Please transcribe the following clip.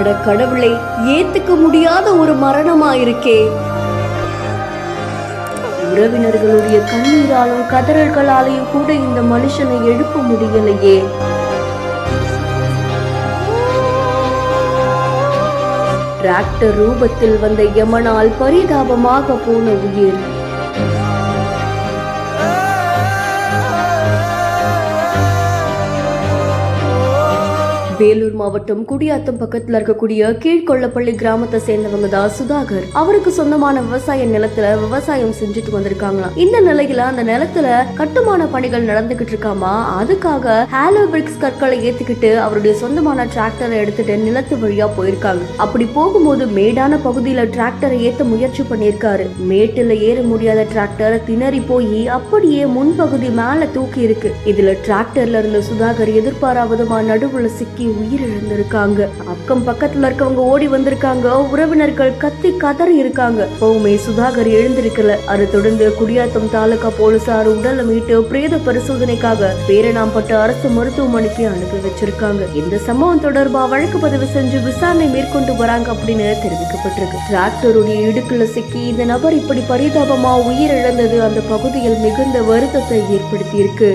அட கடவுளே, ஏத்துக்க முடியாத ஒரு மரணமா இருக்கே. உறவினர்களுடைய கண்ணீராலும் கதறல்களாலையும் கூட இந்த மனுஷனை எழுப்ப முடியலையே. டிராக்டர் ரூபத்தில் வந்த யமனால் பரிதாபமாக போன உயிர். வேலூர் மாவட்டம் குடியாத்தம் பக்கத்துல இருக்கக்கூடிய கீழ்கொள்ளப்பள்ளி கிராமத்தை சேர்ந்தவங்க தான் சுதாகர். அவருக்கு சொந்தமான விவசாய நிலத்துல விவசாயம் செஞ்சுட்டு வந்திருக்காங்களாம். இந்த நிலையில அந்த நிலத்துல கட்டுமான பணிகள் நடந்துகிட்டு இருக்காமா. அதுக்காக ஹாலோ பிரிக்ஸ் கற்களை ஏத்துக்கிட்டு அவருடைய சொந்தமான டிராக்டரை எடுத்துட்டு நிலத்து வழியா போயிருக்காங்க. அப்படி போகும்போது மேடான பகுதியில டிராக்டரை ஏத்த முயற்சி பண்ணிருக்காரு. மேட்டுல ஏற முடியாத டிராக்டர் திணறி போய் அப்படியே முன்பகுதி மேல தூக்கி இருக்கு. இதுல டிராக்டர்ல இருந்த சுதாகர் எதிர்பாராவிதமா நடுவுல சிக்கி உயிரிழந்திருக்காங்க. அக்கம் பக்கத்துல இருக்கவங்க ஓடி வந்திருக்காங்க. உறவினர்கள் கத்தி கதறி இருக்காங்க. போவுமே சுதாகர் எழுந்திருக்கல. அதை தொடர்ந்து குடியாத்தம் தாலுகா போலீசார் உடலை மீட்டு பிரேத பரிசோதனைக்காக பேரணாம்பட்டு அரசு மருத்துவமனைக்கு அனுப்பி வச்சிருக்காங்க. இந்த சம்பவம் தொடர்பா வழக்கு பதிவு செஞ்சு விசாரணை மேற்கொண்டு வராங்க அப்படின்னு தெரிவிக்கப்பட்டிருக்கு. டிராக்டருடைய இடுக்குல சிக்கி இந்த நபர் இப்படி பரிதாபமா உயிரிழந்தது அந்த பகுதியில் மிகுந்த வருத்தத்தை ஏற்படுத்தி இருக்கு.